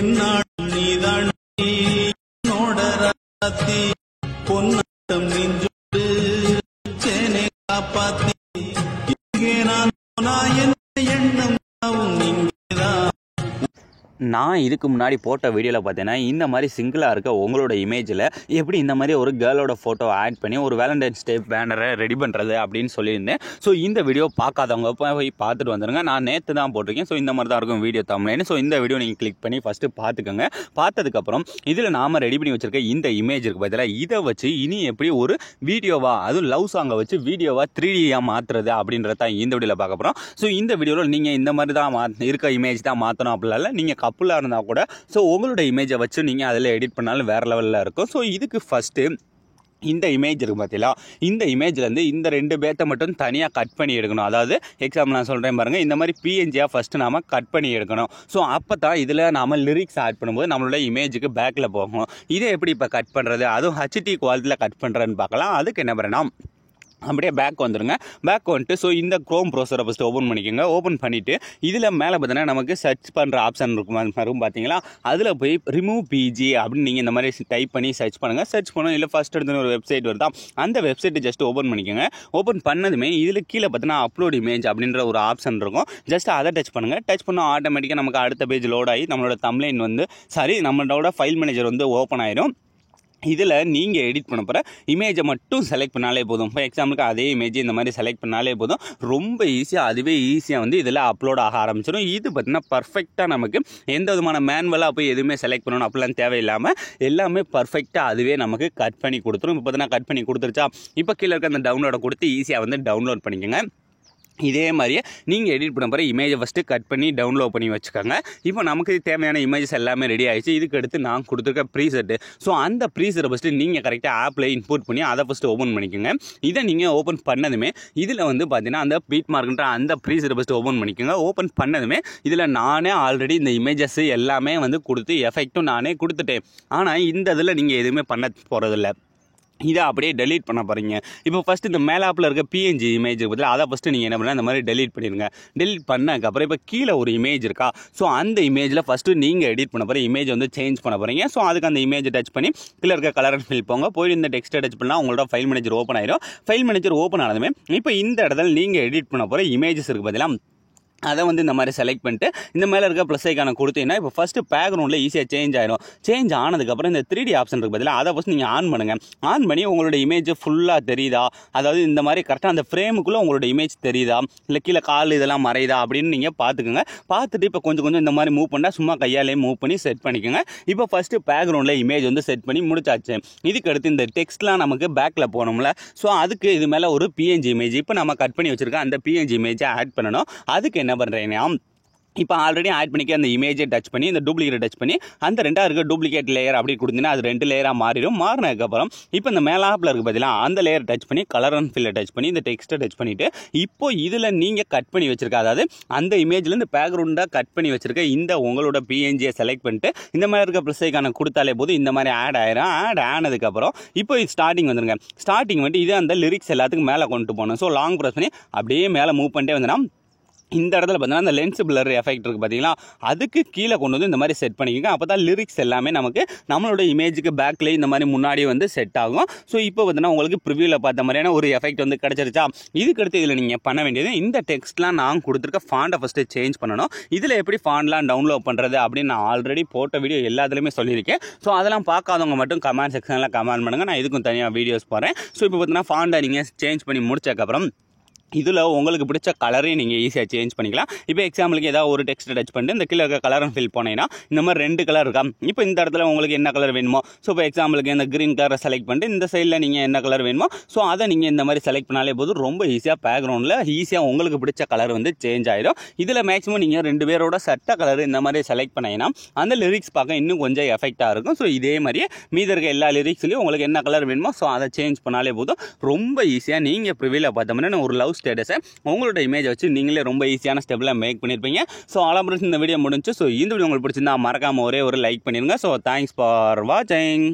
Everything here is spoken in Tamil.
என்னாடும் நீதாண்டி என்னோட ராத்தி பொன்னாட்டம் நெஞ்சோடு சேனை காப்பாத்தி இங்கே நான் போனா என்ன எண்ணம் இங்கேதான். நான் இதுக்கு முன்னாடி போட்ட வீடியோவில் பார்த்தீங்கன்னா இந்த மாதிரி சிங்கிளாக இருக்க உங்களோட இமேஜில் எப்படி இந்த மாதிரி ஒரு கேர்ளோட ஃபோட்டோ ஆட் பண்ணி ஒரு வேலண்டைன்ஸ் டே பேனரை ரெடி பண்ணுறது அப்படின்னு சொல்லியிருந்தேன். ஸோ இந்த வீடியோ பார்க்காதவங்க போய் பார்த்துட்டு வந்துடுங்க. நான் நேற்று தான் போட்டிருக்கேன். ஸோ இந்த மாதிரி தான் இருக்கும் வீடியோ தமிழ்னு. ஸோ இந்த வீடியோ நீங்கள் கிளிக் பண்ணி ஃபஸ்ட்டு பார்த்துக்கோங்க. பார்த்ததுக்கப்புறம் இதில் நாம் ரெடி பண்ணி வச்சுருக்க இந்த இமேஜ் இருக்குது பார்த்தீங்களா, இதை வச்சு இனி எப்படி ஒரு வீடியோவாக, அதுவும் லவ் சாங்கை வச்சு வீடியோவாக 3Dயாக மாற்றுறது அப்படின்றத தான் இந்த வீடியோவில் பார்க்க போகிறோம். ஸோ இந்த வீடியோவில் நீங்கள் இந்த மாதிரி தான் இருக்க இமேஜ் தான் மாற்றணும் அப்படிலாம் இல்லை. நீங்கள் கப்புளாக இருந்தால் கூட ஸோ உங்களோட இமேஜை வச்சு நீங்கள் அதில் எடிட் பண்ணாலும் வேறு லெவலில் இருக்கும். ஸோ இதுக்கு ஃபஸ்ட்டு இந்த இமேஜ் இருக்குது பார்த்தீங்களா, இந்த இமேஜ்லேருந்து இந்த 2 பேர்த்தை மட்டும் தனியாக கட் பண்ணி எடுக்கணும். அதாவது எக்ஸாம்பிள் நான் சொல்கிறேன் பாருங்கள், இந்த மாதிரி பிஎன்ஜியாக ஃபஸ்ட்டு நாம் கட் பண்ணி எடுக்கணும். ஸோ அப்போ தான் இதில் நாம் லிரிக்ஸ் ஆட் பண்ணும்போது நம்மளோட இமேஜுக்கு பேக்கில் போகும். இதை எப்படி இப்போ கட் பண்ணுறது, அதுவும் ஹெச்டி குவாலிட்டியில் கட் பண்ணுறதுன்னு பார்க்கலாம். அதுக்கு என்ன பண்ணுறேன்னா அப்படியே பேக் வந்துடுங்க. பேக் வந்துட்டு ஸோ இந்த க்ரோம் ப்ரௌசரை ஃபஸ்ட்டு ஓப்பன் பண்ணிக்கோங்க. ஓப்பன் பண்ணிவிட்டு இதில் மேலே பார்த்தீங்கன்னா நமக்கு சர்ச் பண்ணுற ஆப்ஷன் இருக்கும் பார்த்தீங்களா, அதில் போய் ரிமூவ் பிஜி அப்படின்னு நீங்கள் இந்த மாதிரி டைப் பண்ணி சர்ச் பண்ணுங்கள். சர்ச் பண்ணணும். இல்லை ஃபஸ்ட் எடுத்து ஒரு வெப்சைட் வருதா, அந்த வெப்சைட்டை ஜஸ்ட் ஓப்பன் பண்ணிக்கோங்க. ஓப்பன் பண்ணதுமே இதில் கீழே பார்த்தீங்கன்னா அப்லோட் இமேஜ் அப்படின்ற ஒரு ஆப்ஷன் இருக்கும். ஜஸ்ட் அதை டச் பண்ணுங்கள். டச் பண்ணால் ஆட்டோமேட்டிக்காக நமக்கு அடுத்த பேஜ் லோட் ஆகி நம்மளோட தம்ப்லைன் நம்மளோட ஃபைல் மேனேஜர் ஓப்பன் ஆயிடும். இதில் நீங்கள் எடிட் பண்ண போகிற இமேஜை மட்டும் செலக்ட் பண்ணாலே போதும். இப்போ எக்ஸாம்பிளுக்கு அதே இமேஜ் இந்த மாதிரி செலக்ட் பண்ணாலே போதும். ரொம்ப ஈஸியாக, அதுவே ஈஸியாக இதில் அப்லோட் ஆக ஆரம்பிச்சிடும். இது பார்த்திங்கன்னா பர்ஃபெக்டாக நமக்கு எந்த விதமான மேனுவலாக போய் எதுவுமே செலக்ட் பண்ணணும் அப்படிலாம் தேவையில்லாமல் எல்லாமே பர்ஃபெக்டாக அதுவே நமக்கு கட் பண்ணி கொடுத்துரும். இப்போ பார்த்தீங்கன்னா கட் பண்ணி கொடுத்துருச்சா, இப்போ கீழே இருக்க அந்த டவுன்லோடை கொடுத்து ஈஸியாக டவுன்லோட் பண்ணிக்கோங்க. இதே மாதிரியே நீங்கள் எடிட் பண்ண போகிற இமேஜை ஃபஸ்ட்டு கட் பண்ணி டவுன்லோட் பண்ணி வச்சுக்கோங்க. இப்போ நமக்கு தேவையான இமேஜஸ் எல்லாமே ரெடி ஆகிடுச்சு. இதுக்கு அடுத்து நான் கொடுத்துருக்க ப்ரீசெட்டு. ஸோ அந்த ப்ரீசெட்டை ஃபஸ்ட்டு நீங்கள் கரெக்டாக ஆப்பில் இன்புட் பண்ணி அதை ஃபஸ்ட்டு ஓப்பன் பண்ணிக்கோங்க. இதை நீங்கள் ஓப்பன் பண்ணதுமே இதில் பார்த்தீங்கன்னா அந்த பீட் மார்க்ன்ற அந்த ப்ரீசெட்டை ஃபஸ்ட்டு ஓப்பன் பண்ணிக்கோங்க. ஓப்பன் பண்ணதுமே இதில் நானே ஆல்ரெடி இந்த இமேஜஸ் எல்லாமே கொடுத்து எஃபெக்ட்டும் நானே கொடுத்துட்டேன். ஆனால் இந்த இதில் நீங்கள் எதுவுமே பண்ண போகிறதில்ல. இதை அப்படியே டெலீட் பண்ண போகிறீங்க. இப்போ ஃபஸ்ட்டு இந்த மேலாப்பில் இருக்க பிஎன்ஜி இமேஜ் பதில் அதை ஃபஸ்ட்டு நீங்கள் என்ன பண்ணால் இந்த மாதிரி டெலீட் பண்ணிடுங்க. டெலீட் பண்ணதுக்கப்புறம் இப்போ கீழே ஒரு இமேஜ் இருக்கா, ஸோ அந்த இமேஜில் ஃபஸ்ட்டு நீங்கள் எடிட் பண்ண போகிற இமேஜ் சேஞ்ச் பண்ண போகிறீங்க. ஸோ அதுக்கு அந்த இமேஜை டச் பண்ணி கீழே இருக்க கலர் அண்ட் ஃபில் போங்க. போய் இந்த டெக்ஸ்ட்டை டச் பண்ணால் உங்களோட ஃபைல் மேனேஜர் ஓப்பன் ஆயிடும். ஃபைல் மேனேஜர் ஓப்பன் ஆனதுமே இப்போ இந்த இடத்துல நீங்கள் எடிட் பண்ண போகிற இமேஜஸ் இருக்குது பதிலாக அதை இந்த மாதிரி செலக்ட் பண்ணிட்டு இந்த மேலே இருக்க ப்ளஸ் ஐக்கான கொடுத்தீங்கன்னா இப்போ ஃபஸ்ட்டு பேக்ரவுண்டில் ஈஸியாக சேஞ்ச் ஆகிடும். சேஞ்ச் ஆனதுக்கப்புறம் இந்த 3D ஆப்ஷன் இருக்குது பதிலாக அதை ஃபஸ்ட் நீங்கள் ஆன் பண்ணுங்கள். ஆன் பண்ணி உங்களோட இமேஜ் ஃபுல்லாக தெரியுதா, அதாவது இந்த மாதிரி கரெக்டாக அந்த ஃப்ரேமுக்குள்ளே உங்களோட இமேஜ் தெரியுதா, இல்லை கீழே கால் இதெல்லாம் மறையுதா அப்படின்னு நீங்கள் பார்த்துக்குங்க. பார்த்துட்டு இப்போ கொஞ்சம் இந்த மாதிரி மூவ் பண்ணால் சும்மா கையாலே மூவ் பண்ணி செட் பண்ணிக்கோங்க. இப்போ ஃபஸ்ட்டு பேக்ரவுண்டில் இமேஜ் செட் பண்ணி முடிச்சாச்சு. இதுக்கு அடுத்து இந்த டெக்ஸ்ட்லாம் நமக்கு பேக்கில் போகணும்ல, ஸோ அதுக்கு இது மேலே ஒரு பிஎன்ஜி இமேஜ் இப்போ நம்ம கட் பண்ணி வச்சுருக்க அந்த பிஎன்ஜி இமேஜை ஆட் பண்ணணும். அதுக்கு என்ன பண்ணுறேன்னா இப்போ ஆல்ரெடி ஆட் பண்ணிக்க அந்த இமேஜை டச் பண்ணி இந்த டூப்ளிகேட் டச் பண்ணி அந்த ரெண்டாக இருக்க டூப்ளிகேட் லேயர் அப்படி கொடுத்தீங்கன்னா அது 2 லேயராக மாறிடும். மாறினதுக்கப்புறம் இப்போ இந்த மேலாப்பில் இருக்குது பார்த்தீங்கன்னா அந்த லேயர் டச் பண்ணி கலர் அண்ட் ஃபில்லை டச் பண்ணி இந்த டெக்ஸ்ட்டை டச் பண்ணிவிட்டு இப்போ இதில் நீங்கள் கட் பண்ணி வச்சுருக்க, அதாவது அந்த இமேஜ்லேருந்து பேக்ரவுண்டாக கட் பண்ணி வச்சுருக்க இந்த உங்களோட பிஎன்ஜியை செலக்ட் பண்ணிட்டு இந்த மாதிரி இருக்க ப்ளஸ் ஐக்கான கொடுத்தாலே போதும் இந்த மாதிரி ஆட் ஆயிரும். ஆட் ஆனதுக்கப்புறம் இப்போ இது ஸ்டார்டிங் வந்துருங்க. ஸ்டார்டிங் இது அந்த லிரிக்ஸ் எல்லாத்துக்கும் மேலே கொண்டு போகணும். ஸோ லாங் ப்ரெஸ் பண்ணி அப்படியே மேலே மூவ் பண்ணிட்டே வந்தோன்னா இந்த இடத்துல பார்த்தீங்கன்னா அந்த லென்ஸ் பிளர் எஃபெக்ட் இருக்குது பார்த்தீங்களா, அதுக்கு கீழே கொண்டு இந்த மாதிரி செட் பண்ணிக்கோங்க. அப்போ தான் லிரிக்ஸ் எல்லாமே நமக்கு நம்மளோட இமேஜுக்கு பேக்கில் இந்த மாதிரி முன்னாடி செட் ஆகும். ஸோ இப்போ பார்த்தீங்கன்னா உங்களுக்கு ப்ரிவியூவில் பார்த்த மாதிரியான ஒரு எஃபெக்ட் கிடச்சிருச்சா. இதுக்கடுத்து இதில் நீங்கள் பண்ண வேண்டியது இந்த டெக்ஸ்ட்லாம் நான் கொடுத்துருக்க ஃபாண்டை ஃபஸ்ட்டு சேஞ்ச் பண்ணணும். இதில் எப்படி ஃபாண்ட்லாம் டவுன்லோட் பண்ணுறது அப்படின்னு நான் ஆல்ரெடி போட்ட வீடியோ எல்லாத்துலேயுமே சொல்லியிருக்கேன். ஸோ அதெல்லாம் பார்க்காதவங்க மட்டும் கமெண்ட் செக்ஷனில் கமெண்ட் பண்ணுங்கள். நான் இதுக்கும் தனியாக வீடியோஸ் போகிறேன். ஸோ இப்போ பார்த்தீங்கன்னா ஃபாண்டை நீங்கள் சேஞ்ச் பண்ணி முடிச்சதுக்கப்புறம் இதில் உங்களுக்கு பிடிச்ச கலரையும் நீங்கள் ஈஸியாக சேஞ்ச் பண்ணிக்கலாம். இப்போ எக்ஸாம்பிளுக்கு ஏதாவது ஒரு டெக்ஸ்ட்டை டச் பண்ணிட்டு இந்த கீழே இருக்க கலரும் ஃபில் போனீங்கன்னா இந்த மாதிரி 2 கலர் இருக்கா. இப்போ இந்த இடத்துல உங்களுக்கு என்ன கலர் வேணுமோ, ஸோ இப்போ எக்ஸாம்பிளுக்கு இந்த க்ரீன் கலரை செலக்ட் பண்ணிட்டு இந்த சைடில் நீங்கள் என்ன கலர் வேணுமோ ஸோ அதை நீங்கள் இந்த மாதிரி செலக்ட் பண்ணாலே போதும். ரொம்ப ஈஸியாக பேக்ரவுண்டில் ஈஸியாக உங்களுக்கு பிடிச்ச கலர் சேஞ்ச் ஆகிடும். இதில் மேக்ஸிமம் நீங்கள் 2 பேரோட சட்ட கலர் இந்த மாதிரி செலக்ட் பண்ணிங்கன்னா அந்த லிரிக்ஸ் பார்க்க இன்னும் கொஞ்சம் எஃபெக்டாக இருக்கும். ஸோ இதே மாதிரியே மீதி இருக்க எல்லா லிரிக்ஸ்லையும் உங்களுக்கு என்ன கலர் வேணுமோ ஸோ அதை சேஞ்ச் பண்ணாலே போதும். ரொம்ப ஈஸியாக நீங்கள் ப்ரிவியூவில் பார்த்தோம்னா ஒரு லவ் ஸ்டேட்டஸை உங்களோட இமேஜை வச்சு நீங்களே ரொம்ப ஈஸியான ஸ்டெப்பில் மேக் பண்ணியிருப்பீங்க. ஸோ ஆலம்பரம் இந்த வீடியோ முடிஞ்சு. ஸோ இந்த வீடியோ உங்களுக்கு பிடிச்சிருந்தா மறக்காமல் ஒரே ஒரு லைக் பண்ணிடுங்க. ஸோ தேங்க்ஸ் ஃபார் வாட்சிங்.